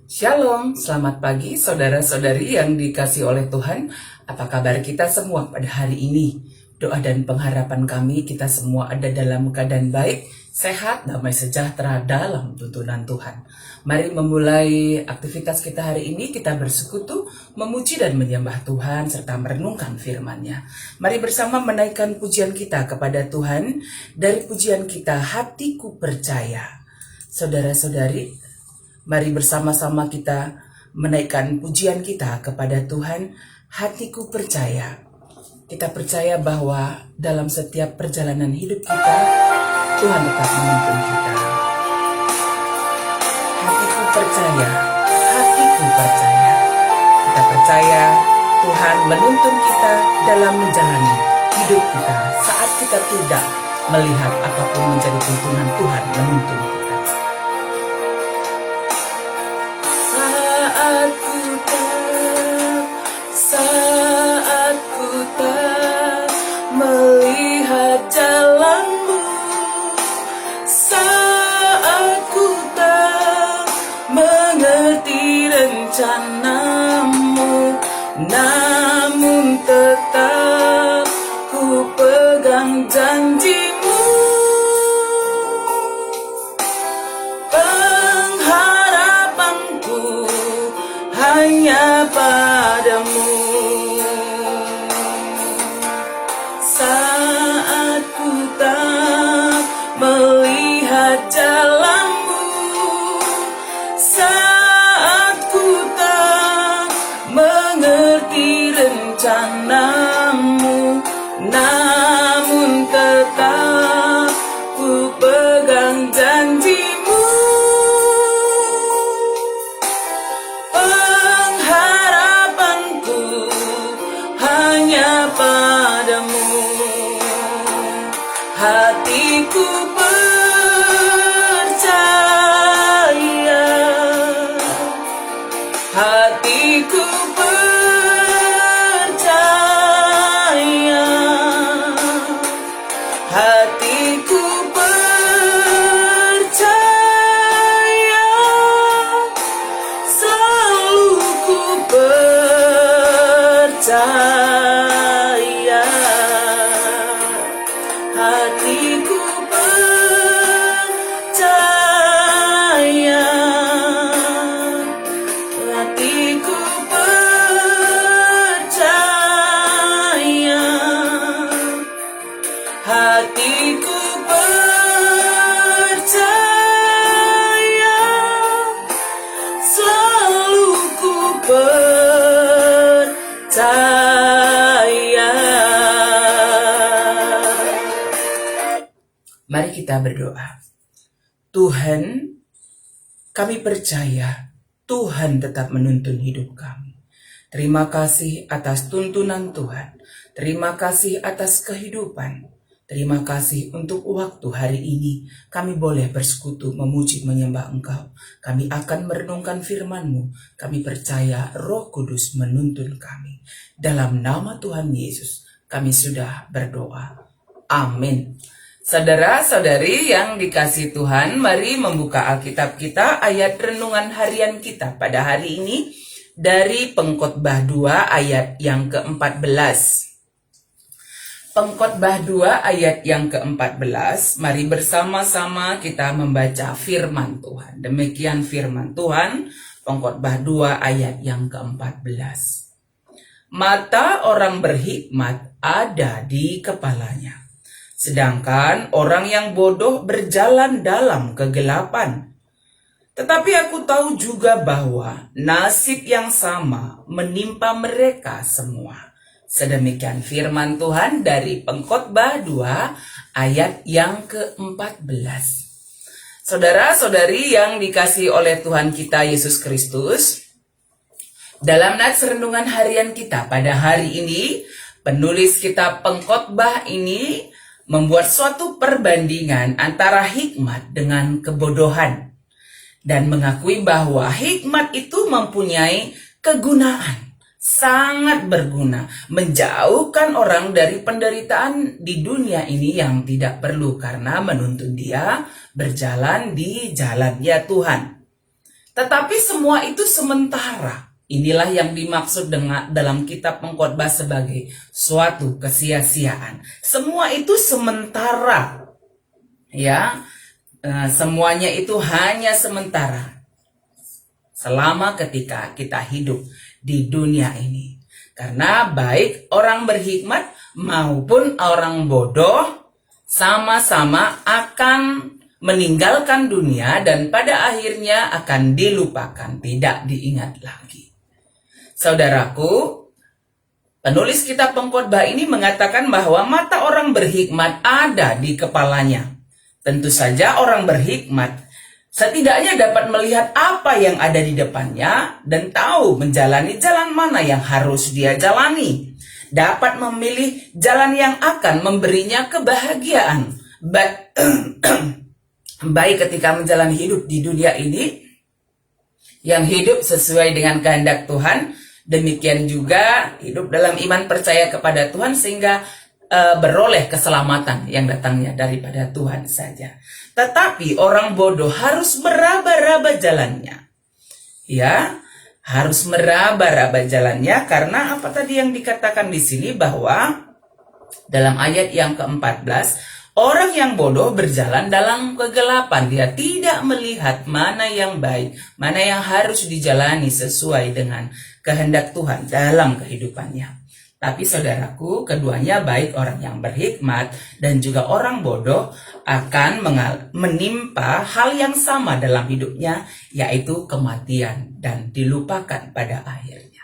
Shalom, selamat pagi saudara-saudari yang dikasihi oleh Tuhan. Apa kabar kita semua pada hari ini? Doa dan pengharapan kami kita semua ada dalam keadaan baik, sehat, damai sejahtera dalam tuntunan Tuhan. Mari memulai aktivitas kita hari ini, kita bersekutu, memuji dan menyembah Tuhan serta merenungkan firman-Nya. Mari bersama menaikkan pujian kita kepada Tuhan dari pujian kita Hatiku Percaya. Saudara-saudari, mari bersama-sama kita menaikkan pujian kita kepada Tuhan, Hatiku Percaya. Kita percaya bahwa dalam setiap perjalanan hidup kita, Tuhan tetap menuntun kita. Hatiku percaya, hatiku percaya. Kita percaya Tuhan menuntun kita dalam menjalani hidup kita saat kita tidak melihat apapun menjadi tuntunan Tuhan menuntun kita. Saat ku tak melihat jalanmu, saat ku tak mengerti rencanamu, namun tetap ku pegang janjimu. Pengharapanku hanya padamu. Saat ku tak melihat jalanmu, saat ku tak mengerti rencanamu, namun tetap ku pegang janjimu. Pengharapanku hanya padamu. Hatiku percaya, hatiku percaya, hatiku percaya, selalu ku percaya. Hatiku percaya, hatiku percaya, hatiku percaya, selalu ku percaya. Mari kita berdoa. Tuhan, kami percaya Tuhan tetap menuntun hidup kami. Terima kasih atas tuntunan Tuhan. Terima kasih atas kehidupan. Terima kasih untuk waktu hari ini kami boleh bersekutu memuji menyembah Engkau. Kami akan merenungkan firman-Mu. Kami percaya Roh Kudus menuntun kami. Dalam nama Tuhan Yesus kami sudah berdoa. Amin. Saudara-saudari yang dikasihi Tuhan, mari membuka Alkitab kita, ayat renungan harian kita pada hari ini dari Pengkhotbah 2 ayat yang ke-14. Pengkhotbah 2 ayat yang ke-14, mari bersama-sama kita membaca firman Tuhan. Demikian firman Tuhan, Pengkhotbah 2 ayat yang ke-14. Mata orang berhikmat ada di kepalanya, sedangkan orang yang bodoh berjalan dalam kegelapan. Tetapi aku tahu juga bahwa nasib yang sama menimpa mereka semua. Sedemikian firman Tuhan dari Pengkhotbah 2 ayat yang ke-14. Saudara-saudari yang dikasihi oleh Tuhan kita Yesus Kristus, dalam nats renungan harian kita pada hari ini, penulis kitab Pengkhotbah ini membuat suatu perbandingan antara hikmat dengan kebodohan dan mengakui bahwa hikmat itu mempunyai kegunaan, sangat berguna, menjauhkan orang dari penderitaan di dunia ini yang tidak perlu karena menuntun dia berjalan di jalannya Tuhan. Tetapi semua itu sementara. Inilah yang dimaksud dengan dalam kitab Pengkhotbah sebagai suatu kesia-siaan. Semua itu sementara. Ya, semuanya itu hanya sementara. Selama ketika kita hidup di dunia ini. Karena baik orang berhikmat maupun orang bodoh sama-sama akan meninggalkan dunia dan pada akhirnya akan dilupakan, tidak diingat lagi. Saudaraku, penulis kitab Pengkhotbah ini mengatakan bahwa mata orang berhikmat ada di kepalanya. Tentu saja orang berhikmat setidaknya dapat melihat apa yang ada di depannya dan tahu menjalani jalan mana yang harus dia jalani. Dapat memilih jalan yang akan memberinya kebahagiaan. Baik ketika menjalani hidup di dunia ini, yang hidup sesuai dengan kehendak Tuhan, demikian juga hidup dalam iman percaya kepada Tuhan sehingga beroleh keselamatan yang datangnya daripada Tuhan saja. Tetapi orang bodoh harus meraba-raba jalannya. Ya, harus meraba-raba jalannya karena apa tadi yang dikatakan di sini bahwa dalam ayat yang ke-14, orang yang bodoh berjalan dalam kegelapan. Dia tidak melihat mana yang baik, mana yang harus dijalani sesuai dengan kehendak Tuhan dalam kehidupannya. Tapi saudaraku, keduanya baik orang yang berhikmat dan juga orang bodoh akan menimpa hal yang sama dalam hidupnya, yaitu kematian dan dilupakan pada akhirnya.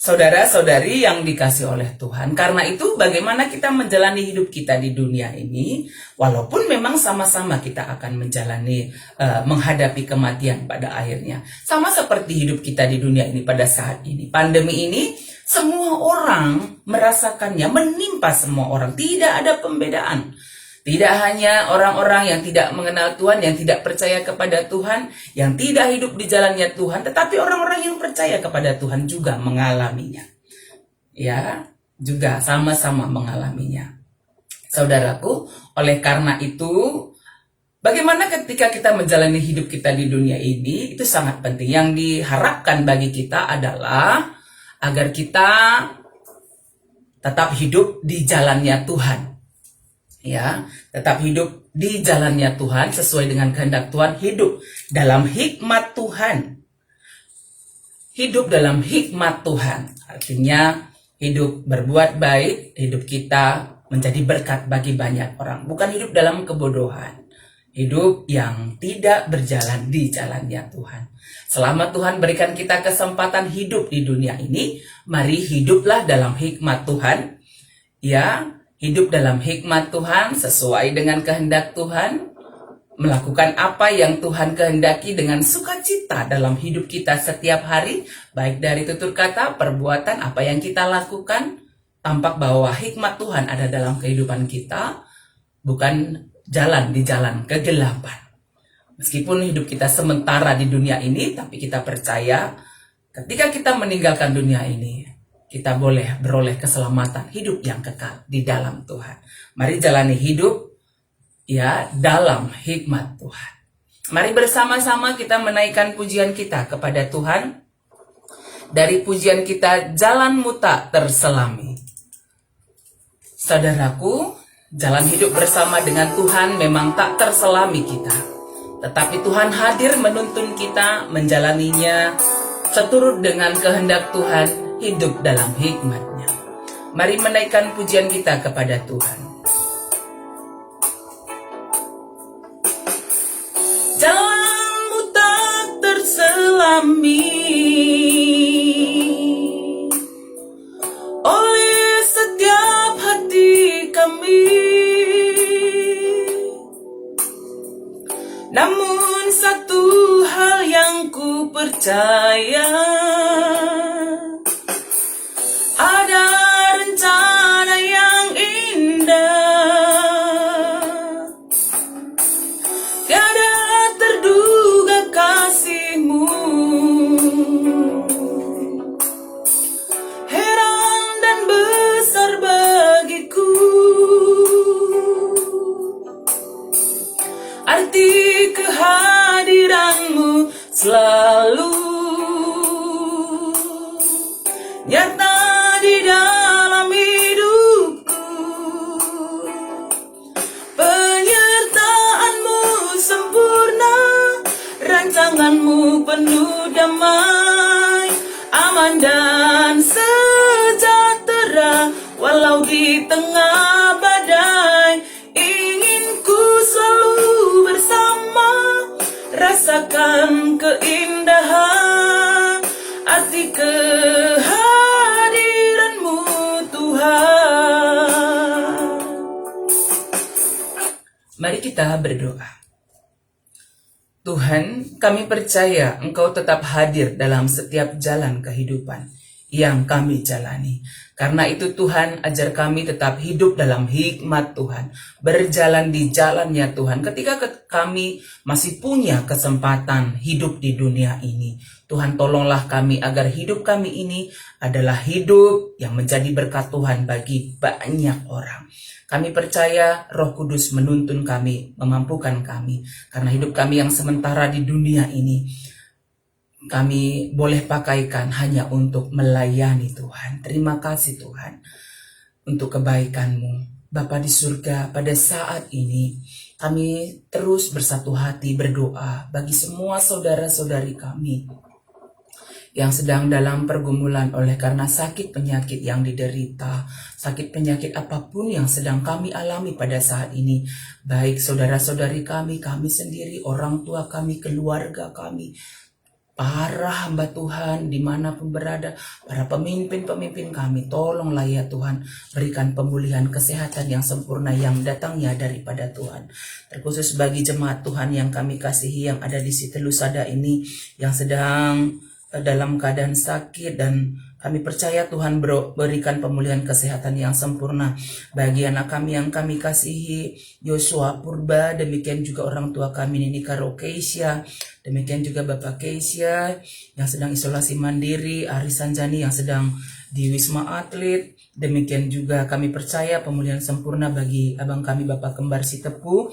Saudara-saudari yang dikasih oleh Tuhan, karena itu bagaimana kita menjalani hidup kita di dunia ini, walaupun memang sama-sama kita akan menjalani, menghadapi kematian pada akhirnya. Sama seperti hidup kita di dunia ini pada saat ini. Pandemi ini, semua orang merasakannya, menimpa semua orang. Tidak ada pembedaan. Tidak hanya orang-orang yang tidak mengenal Tuhan, yang tidak percaya kepada Tuhan, yang tidak hidup di jalannya Tuhan, tetapi orang-orang yang percaya kepada Tuhan juga mengalaminya. Ya, juga sama-sama mengalaminya. Saudaraku, oleh karena itu, bagaimana ketika kita menjalani hidup kita di dunia ini, itu sangat penting. Yang diharapkan bagi kita adalah agar kita tetap hidup di jalannya Tuhan. Ya, tetap hidup di jalannya Tuhan sesuai dengan kehendak Tuhan, hidup dalam hikmat Tuhan. Hidup dalam hikmat Tuhan. Artinya hidup berbuat baik, hidup kita menjadi berkat bagi banyak orang. Bukan hidup dalam kebodohan. Hidup yang tidak berjalan di jalannya Tuhan. Selama Tuhan berikan kita kesempatan hidup di dunia ini, mari hiduplah dalam hikmat Tuhan. Ya, hidup dalam hikmat Tuhan sesuai dengan kehendak Tuhan. Melakukan apa yang Tuhan kehendaki dengan sukacita dalam hidup kita setiap hari. Baik dari tutur kata, perbuatan, apa yang kita lakukan. Tampak bahwa hikmat Tuhan ada dalam kehidupan kita. Bukan jalan di jalan kegelapan. Meskipun hidup kita sementara di dunia ini, tapi kita percaya ketika kita meninggalkan dunia ini, kita boleh beroleh keselamatan, hidup yang kekal di dalam Tuhan. Mari jalani hidup ya dalam hikmat Tuhan. Mari bersama-sama kita menaikkan pujian kita kepada Tuhan. Dari pujian kita, jalanmu tak terselami. Saudaraku, jalan hidup bersama dengan Tuhan memang tak terselami kita. Tetapi Tuhan hadir menuntun kita menjalaninya seturut dengan kehendak Tuhan, hidup dalam hikmat-Nya. Mari menaikkan pujian kita kepada Tuhan. Jalanmu tak terselami oleh setiap hati kami. Namun satu hal yang ku percaya, ada rencana yang indah, tiada terduga kasih-Mu. Heran dan besar bagiku arti kehadiran-Mu selalu. selalu nyata di dalam hidupku. Penyertaanmu sempurna, rancanganmu penuh damai, aman dan sejahtera walau di tengah badai. Ingin ku selalu bersama, rasakan keindahan arti kehadiranmu Tuhan. Mari kita berdoa. Tuhan, kami percaya Engkau tetap hadir dalam setiap jalan kehidupan yang kami jalani. Karena itu Tuhan, ajar kami tetap hidup dalam hikmat Tuhan, berjalan di jalannya Tuhan. Ketika kami masih punya kesempatan hidup di dunia ini, Tuhan tolonglah kami agar hidup kami ini adalah hidup yang menjadi berkat Tuhan bagi banyak orang. Kami percaya Roh Kudus menuntun kami, memampukan kami. Karena hidup kami yang sementara di dunia ini, kami boleh pakaikan hanya untuk melayani Tuhan. Terima kasih Tuhan untuk kebaikan-Mu. Bapa di surga, pada saat ini kami terus bersatu hati berdoa bagi semua saudara-saudari kami yang sedang dalam pergumulan oleh karena sakit penyakit yang diderita, sakit penyakit apapun yang sedang kami alami pada saat ini, baik saudara-saudari kami, kami sendiri, orang tua kami, keluarga kami, para hamba Tuhan dimanapun berada, para pemimpin-pemimpin kami, tolonglah ya Tuhan, berikan pemulihan kesehatan yang sempurna yang datangnya daripada Tuhan. Terkhusus bagi jemaat Tuhan yang kami kasihi yang ada di Siti Lusada ini, yang sedang dalam keadaan sakit, dan kami percaya Tuhan berikan pemulihan kesehatan yang sempurna bagi anak kami yang kami kasihi, Yosua Purba, demikian juga orang tua kami Nini Karo Keisha, demikian juga Bapak Keisha yang sedang isolasi mandiri, Ari Sanjani yang sedang di Wisma Atlet, demikian juga kami percaya pemulihan sempurna bagi abang kami Bapak Kembar Sitepu,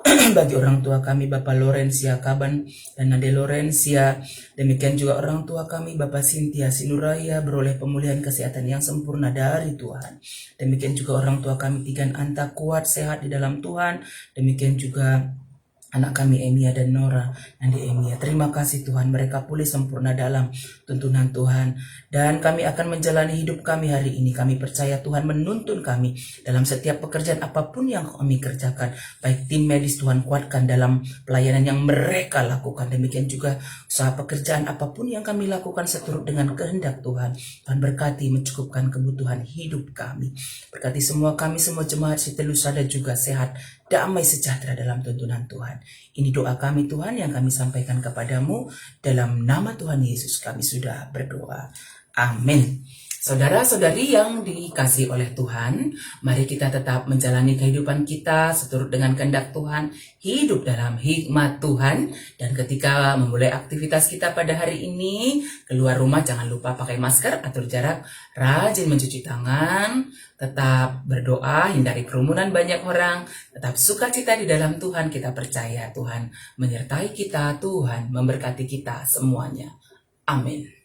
bagi orang tua kami Bapak Lorencia Kaban dan Nade Lorencia, demikian juga orang tua kami Bapak Sintia Sinuraya beroleh pemulihan kesehatan yang sempurna dari Tuhan. Demikian juga orang tua kami Tigan Anta kuat sehat di dalam Tuhan, demikian juga anak kami Emia dan Nora, Nandi Emia. Terima kasih Tuhan, mereka pulih sempurna dalam tuntunan Tuhan. Dan kami akan menjalani hidup kami hari ini. Kami percaya Tuhan menuntun kami dalam setiap pekerjaan apapun yang kami kerjakan. Baik tim medis, Tuhan kuatkan dalam pelayanan yang mereka lakukan. Demikian juga usaha pekerjaan apapun yang kami lakukan seturut dengan kehendak Tuhan. Tuhan berkati mencukupkan kebutuhan hidup kami. Berkati semua kami, semua jemaat Siti Lusada juga sehat, damai sejahtera dalam tuntunan Tuhan. Ini doa kami Tuhan yang kami sampaikan kepadamu. Dalam nama Tuhan Yesus kami sudah berdoa. Amin. Saudara-saudari yang dikasihi oleh Tuhan, mari kita tetap menjalani kehidupan kita seturut dengan kehendak Tuhan, hidup dalam hikmat Tuhan, dan ketika memulai aktivitas kita pada hari ini, keluar rumah jangan lupa pakai masker, atur jarak, rajin mencuci tangan, tetap berdoa, hindari kerumunan banyak orang, tetap sukacita di dalam Tuhan. Kita percaya Tuhan menyertai kita, Tuhan memberkati kita semuanya. Amin.